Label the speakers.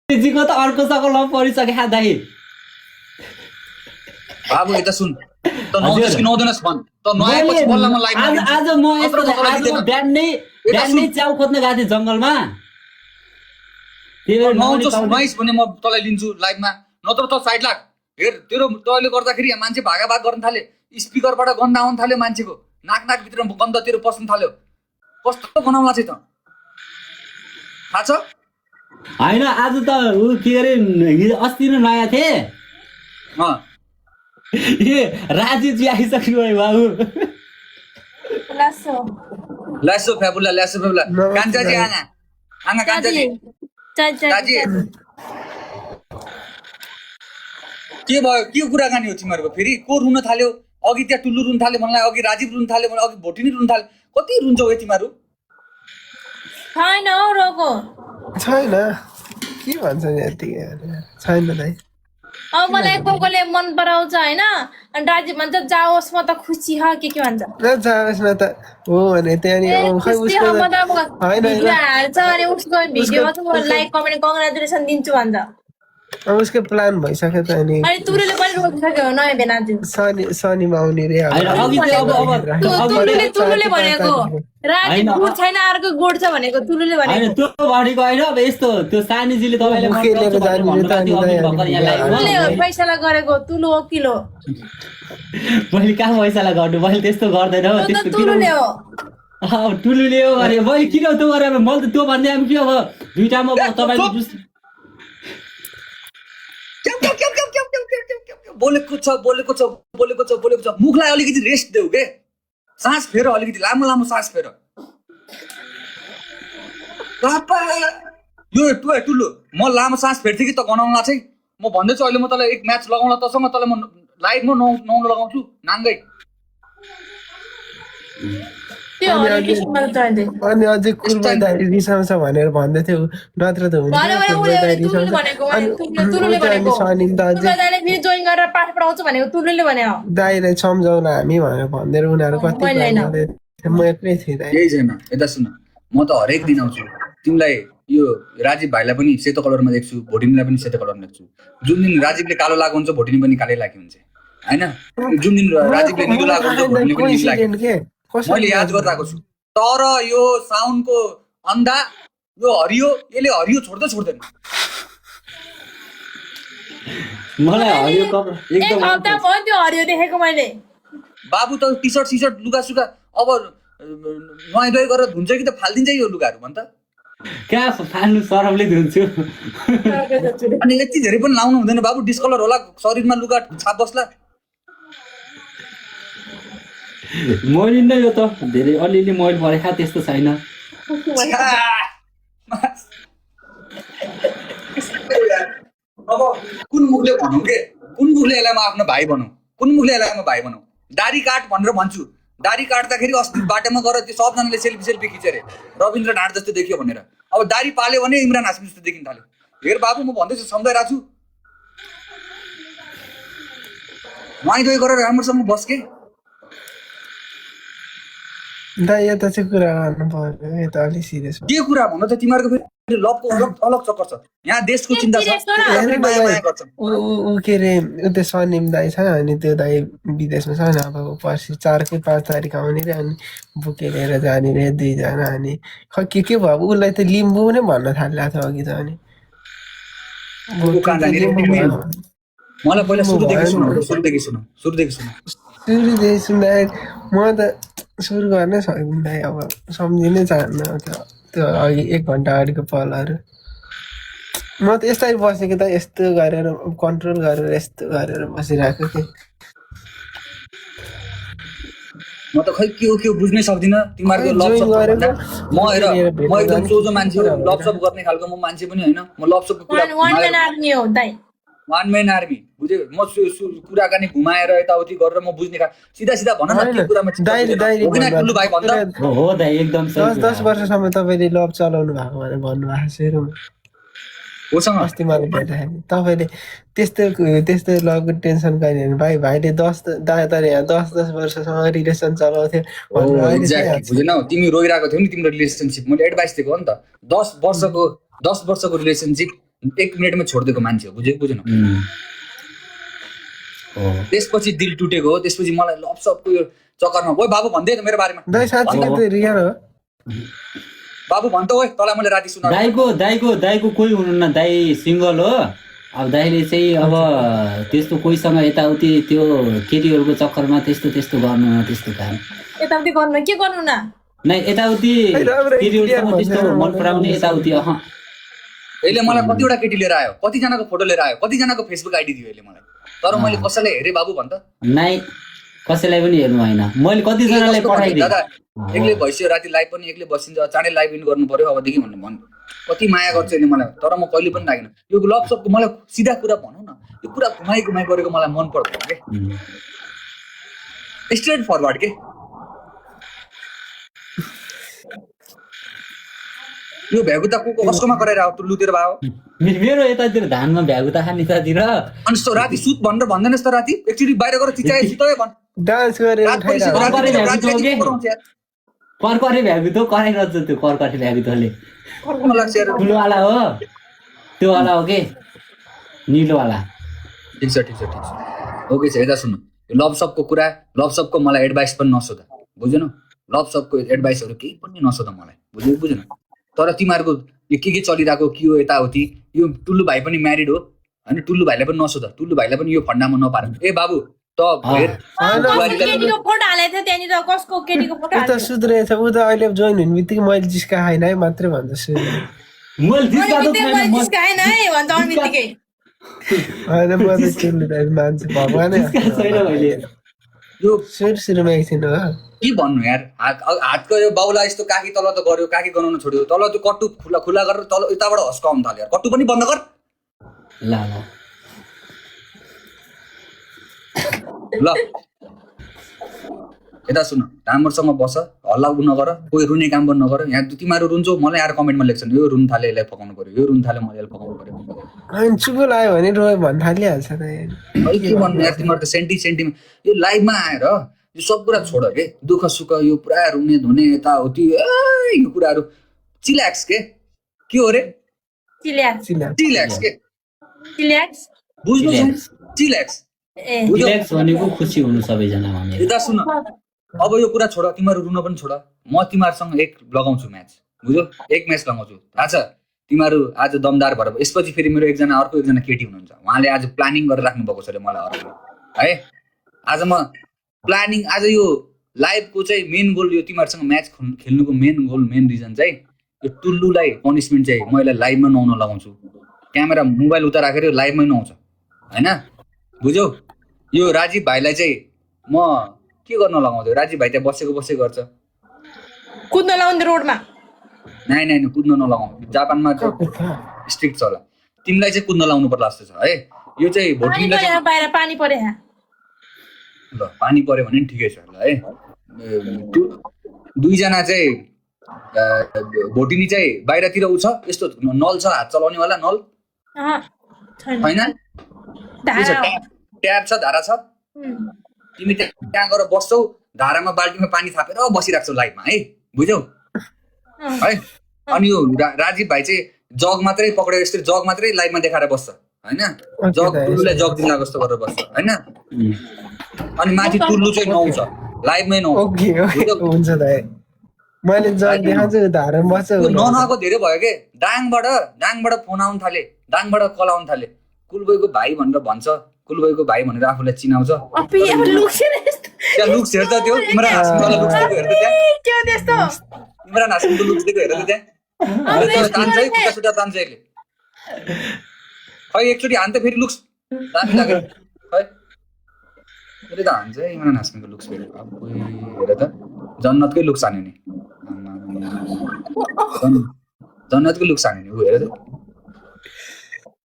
Speaker 1: जीको त अर्कोसँग लभ परिसक्यो दाइ
Speaker 2: बाबु यता सुन त नौदिस कि नौदिनस् भन् त नआएपछि बोल्न मन लाग्यो
Speaker 1: आज म यस्तो आज म बिहान नै च्याउ खोज्न गएको थिएँ जङ्गलमा
Speaker 2: नआउँछस् नआइस् भने म तँलाई लिन्छु लाइभमा नत्र त साइड लाग हेर तेरो तैँले गर्दाखेरि यहाँ मान्छे भागाभाग गर्न थाले स्पिकरबाट गन्ध आउन थाल्यो मान्छेको नाक भित्र गन्ध तेरो पस्न थाल्यो कस्तो बनाउला चाहिँ त थाहा छ
Speaker 1: होइन आज त ऊ के अरे अस्ति नै नयाँ थिएँ ए राजीजी आइसक्नु भयो बाबु
Speaker 2: ल्यासो फ्याबुला कान्छाजी आङा कान्छाजी दाजी के भयो के कुराकानी हो तिमीहरूको फेरि को रुन थाल्यो अघि त्यहाँ टुल्लु रुन थाल्यो मलाई अघि राजीव रुन थाल्यो मलाई अघि भोटिनी रुन थाल्यो कति रुन्छौ है तिमीहरू
Speaker 3: छैन हौ रोको
Speaker 4: छैन के भन्छ यतिकै छैन दाइ
Speaker 3: अब मलाई कोकोले मन पराउँछ होइन अनि राजीव भन्छ जाओस् म त खुसी ह के भन्छ
Speaker 4: न जाओस् न त हो भने त्यहाँनिर खै उसको होइन
Speaker 3: हाल्छ अनि उसको भिडियोमा चाहिँ लाइक कमेन्ट कङ्ग्रेचुलेसन दिन्छु भन्छ
Speaker 4: अब उसको प्लान भइसक्यो त अनि
Speaker 3: तुरुले पनि रोकिसक्यो नयाँ बेनाजु
Speaker 4: शनिमा आउने रे
Speaker 3: तुरुले भनेको राजीव गुड छैन अर्को गुड छ भनेको तुरुले भनेको
Speaker 1: त्यो भनेको होइन अब यस्तो त्यो सानीजीले तपाईँले
Speaker 3: पैसालाई गरेको तुलु हो किलो
Speaker 1: मैले कहाँ पैसालाई गर्नु मैले त्यस्तो गर्दैन
Speaker 3: तुलुले हो
Speaker 1: टुलुले हो अरे मैले किन त्यो गरेर मैले त त्यो भन्दै आम कि अब दुईटामा तपाईँले
Speaker 2: बोलेको छ मुखलाई अलिकति रेस्ट देऊ के सास फेर अलिकति लामो सास फेर यो टुल्लु म लामो सास फेर्थेँ कि त गनाउला चाहिँ म भन्दैछु अहिले म तँलाई एक म्याच लगाउँला तसँग तँलाई म लाइभमा नुहाउन लगाउँछु नाङ्गै
Speaker 4: अनि अझै कुर्मा दाइ रिसाउँछ भनेर भन्दै थियो नत्र त हुन्छ दाइलाई सम्झाउन हामी भनेर भन्दै उनीहरू कति म एक्लै थिएँ दाइ
Speaker 2: केही छैन यता सुन म त हरेक दिन आउँछु तिमीलाई यो राजीव भाइलाई पनि सेतो कलरमा देख्छु भोटिनीलाई पनि सेतो कलरमा देख्छु जुन दिन राजीवले कालो लागेको हुन्छ भोटिनी पनि कालै लागेको हुन्छ होइन जुन दिन राजीवले निलो लागेको हुन्छ भोटिनी पनि निलो लागेको मैले याद गरिरहेको छु तर यो साउन्डको अन्धा यो हरियो यसले हरियो छोड्दैन
Speaker 1: मलाई हरियो कपडा
Speaker 3: एकदम त्यो हरियो देखेको मैले
Speaker 2: बाबु त टी सर्ट लुगा सुगा अब नुहाइ धुवाइ गरेर धुन्छ कि त फालिदिन्छ यो लुगाहरू भन् त
Speaker 1: कहाँ फाल्नु सरबले धुन्छु
Speaker 2: अनि यति धेरै पनि लाउनु हुँदैन बाबु डिस्कलर होला शरीरमा लुगा छाप बस्ला
Speaker 1: मैले नै यो त धेरै अलिअलि मैले परेको त्यस्तो छैन
Speaker 2: अब कुन मुखले भनौँ के कुन मुखले यसलाई म आफ्नो भाइ भनौँ कुन मुखले यसलाई म भाइ भनौँ दारी काट भनेर भन्छु दारी काट्दाखेरि अस्ति बाटोमा गएर त्यो सबजनाले सेल्फी खिच्यो अरे रविन्द्र ढाँड जस्तो देखियो भनेर अब दारी पाल्यो भने इमरान हासिम जस्तो देखिन थाल्यो हेर बाबु म भन्दैछु सम्झाइरहेको छु नुहाइ धुवाइ गरेर राम्रोसँग बस के
Speaker 4: दाइ यता चाहिँ कुरा गर्नु पर्यो यता अलिक सिरियस
Speaker 2: के कुरा भन्नु त तिमीहरूको फेरि लभको अलग चक्कर छ यहाँ देशको चिन्ता छ
Speaker 4: ऊ के अरे त्यो सनिम दाइ छ अनि त्यो दाइ विदेशमा छ नि अब पर्सि 4 कि 5 तारिक आउने रे अनि बुके लिएर जाने रे दुईजना अनि खै के भयो उसलाई त लिम्बू नै भन्न थालेको थियो अघि त अनि
Speaker 2: मलाई पहिला सुरुदेखि
Speaker 4: सुन्दा म त सुरु गर्नै सक्दिनँ दाइ अब सम्झिनै चाहन्न त्यो अघि 1 घन्टा अगाडिको पलहरू म त यस्तै बसेको त यस्तो गरेर कन्ट्रोल गरेर यस्तो गरेर बसिरहेको थिएँ
Speaker 2: म त खै के हो बुझ्नै सक्दिनँ तिमीहरूको लभसप म एकदम सोझो मान्छे हो लभसप गर्ने खालको म मान्छे पनि होइन म लभसपको कुरा वान म्यान आर्मी बुझ्यो म कुराकानी घुमाएर यताउति गरेर म बुझ्ने सिधा भन न के कुरामा ठुलो भाइ भन्छ
Speaker 1: हो दाइ एकदम
Speaker 4: 10 वर्षसम्म तपाईँले लभ चलाउनु भएको भनेर भन्नुभएको छ
Speaker 2: होसँग
Speaker 4: अस्ति मलाई भेट्दाखेरि तपाईँले त्यस्तो लभको टेन्सन गर्ने भाइले 10 वर्षसम्म रिलेसन चलाउँथ्यो
Speaker 2: बुझेनौ तिमी रोइरहेको थियौ नि तिम्रो रिलेसनसिप मैले एडभाइस दिएको हो नि त 10 वर्षको रिलेसनसिप 1 मिनेटमा छोडिदिएको मान्छे हो, बुझेन? त्यसपछि दिल टुटेको हो। त्यसपछि मलाई लभ सबको यो चक्करमा ओइ बाबु भन्दै त मेरो बारेमा
Speaker 4: दाइ साँच्चै के त्यो रियल हो
Speaker 2: बाबु भन्छ ओइ तँलाई मैले राति सुनाएको
Speaker 1: दाइको कोही हुनुहुन्न, दाइ सिङ्गल हो। अब दाइले चाहिँ अब त्यस्तो कोहीसँग यताउति त्यो केटीहरूको चक्करमा त्यस्तो गर्नु न, त्यस्तो काम
Speaker 3: यताउति गर्नु के गर्नु न
Speaker 1: नै, यताउति केटीहरूसँग त्यस्तो मन पराउने यताउति
Speaker 2: यसले मलाई कतिवटा केटी लिएर आयो, कतिजनाको फोटो लिएर आयो, कतिजनाको फेसबुक आइडी दियो यसले मलाई। तर मैले कसैलाई हेरेँ बाबु भन्छ
Speaker 1: नै, कसैलाई पनि हेर्नु होइन। मैले कतिजनालाई पठाइदिएँ
Speaker 2: दादा, एक्लै भइसक्यो राति लाइभ पनि एक्लै बसिन्छ, चाँडै लाइभ इन गर्नु पर्यो अबदेखि भन्नु भन् कति माया गर्छ यसले मलाई। तर म कहिले पनि लागेन यो लभ सबको। मलाई सिधा कुरा भनौँ न, यो कुरा घुमाइ गरेको मलाई मन पर्दैन के, स्ट्रेट फरवर्ड के। यो भ्यागुता को कसकोमा गरेर आऊ टुल्लुतिर भयो
Speaker 1: मेरो यतातिर धानमा भ्यागुता खाने तातिर।
Speaker 2: अनि सो राति सुत भनेर भन्दैनस् त, राति एकचोटि बाहिर गएर चिचाए सुतै भन्।
Speaker 4: डान्स गरेर
Speaker 1: कर्करे भ्यागुतो कराइरहन्छ त्यो कर्करे भ्यागुतोले।
Speaker 2: कर्कमा लाग्छ यार।
Speaker 1: ठुलोवाला हो त्यो वाला हो के निलोवाला।
Speaker 2: ठिक छ ओके छ। यता सुन्नु, लभ सबको कुरा, लभ सबको मलाई एडभाइस पनि नसोध, बुझेन? लभ सबको एडभाइसहरू केही पनि नसोध मलाई, बुझेन? तर तिमीहरूको यो के चलिरहेको के हो यताउति, यो टुल्लु भाइ पनि म्यारिड हो होइन, टुल्लु भाइलाई पनि नसोध, टुल्लु भाइलाई पनि यो फन्डामा नपार। ए बाबु त
Speaker 3: केटीको फोटो हालेको थियो त्यहाँनिर, कसको केटीको फोटो
Speaker 4: त सुध्रेछ उ त अहिले जोइन हुने बित्तिकै मैले जिस्का खाइन है मात्रै भन्छ सुध्रे।
Speaker 1: मैले
Speaker 3: जिस्काएन है भन्छ अरू बित्तिकै।
Speaker 4: होइन म त चुल्लु दाइ मान्छे भगवानै
Speaker 2: यो
Speaker 4: सुरुमा एकछिन हो
Speaker 2: के भन्नु यार। हातको यो बाउला यस्तो काकी तल त गर्यो, काकी गनाउन छोड्यो, तल त्यो कट्टु खुला गरेर तल यताबाट हस्काउनु थाल्यो यार। कट्टु पनि बन्द गर ल। यता सुन, राम्रोसँग बस, हल्ला नगर, कोही रुने काम पनि नगर। यहाँ तिमीहरू रुन्छौ, मलाई आएर कमेन्टमा लेख्छन् यो रुन थाले यसलाई फकाउनु पर्यो, यो रुन थाले मलाई फकाउनु पर्यो।
Speaker 4: अनि चुगुल आयो भने रोयो भन्न थालिहाल्छ त।
Speaker 2: के भन्नु यार, तिमीहरू त सेन्टिमा यो लाइभमा आएर यो सब कुरा छोड के, दुःख सुख यो पुरा रुने धुने यताउति यो कुराहरू चिल्याक्स के हो रे, चिल्याक्स के बुझ्नु, चिल्याक्स
Speaker 1: भनेको खुसी हुनु सबैजना भने।
Speaker 2: यता सुन, अब यो कुरा छोड, तिमीहरू रुन पनि छोड। म तिमीहरूसँग एक लगाउँछु म्याच, बुझ्यो? एक म्याच लगाउँछु, थाहा छ? तिमीहरू आज दमदार भएर यसपछि फेरि मेरो अर्को एकजना केटी हुनुहुन्छ, उहाँले आज प्लानिङ गरेर राख्नु भएको छ अरे मलाई अर्को है। आज म प्लानिङ, आज यो लाइभको चाहिँ मेन गोल, यो तिमीहरूसँग म्याच खेल्नुको मेन गोल, मेन रिजन चाहिँ यो टुल्लुलाई पनिसमेन्ट चाहिँ म यसलाई लाइभमा नआउन लगाउँछु। क्यामेरा मोबाइल उता राखेर लाइभमै नआउँछ होइन, बुझ्यौ? यो राजीव भाइलाई चाहिँ म के गर्न लगाउँदै, राजीव भाइ त्यहाँ बसेको गर्छ,
Speaker 3: कुद्न लगाउँदै रोडमा।
Speaker 2: नाइ कुद्न नलगाउँ, जापानमा स्ट्रिक्ट छ होला। तिमीलाई चाहिँ कुद्न लाउनु पर्ला जस्तो छ है। यो चाहिँ भोटिनीलाई
Speaker 3: बाहिर पानी पर्यो
Speaker 2: ल, पानी पर्यो भने ठिकै छ ल है। दुईजना चाहिँ भोटिनी चाहिँ बाहिरतिर उ छ, यस्तो नल छ, हात चलाउनेवाला नल होइन, ट्याब छ, धारा छ। तिमी त्यहाँ गएर बस्छौ, धारामा बाल्टीमा पानी थापेर बसिरहेको छौ लाइभमा है, बुझ्यौ है? अनि यो राजीव भाइ चाहिँ जग मात्रै पक्रेर यस्तै जग मात्रै लाइभमा देखाएर बस्छ होइन, जग टुल्लुलाई जग दिला जस्तो गरेर बस्छ होइन। अनि माथि टुल्लु चाहिँ नुहाउँछ, लाइभमै नुहाउँछ।
Speaker 4: हुन्छ दाइ, मैले जग देखाउँछु, धारामा बस्छ।
Speaker 2: ननुहाएको धेरै भयो के, डाङबाट फोन आउनु थाले, डाङबाट कल आउनु थाले, कुलबोईको भाइ भनेर भन्छ, कुलबोईको भाइ भनेर आफूलाई चिनाउँछ। त्यहाँ लुक्स हेर्छ, त्यो इमरान हासिमवाला लुक्स दिएको हेर्छ, त्यहाँ इमरान हासिमको लुक्स दिएको हेर्छ, त्यहाँ तान्छ है, खुट्टा सुट्टा तान्छ यसले। खै एकचोटि हान्छ फेरि लुक्स दामी लाग्यो खै, यसले त हान्छ है इमरान हासिमको लुक्स फेरि। अब हेर त जन्नतकै लुक्स हान्यो नि, जन्नतकै लुक्स हान्यो नि ऊ, हेर त।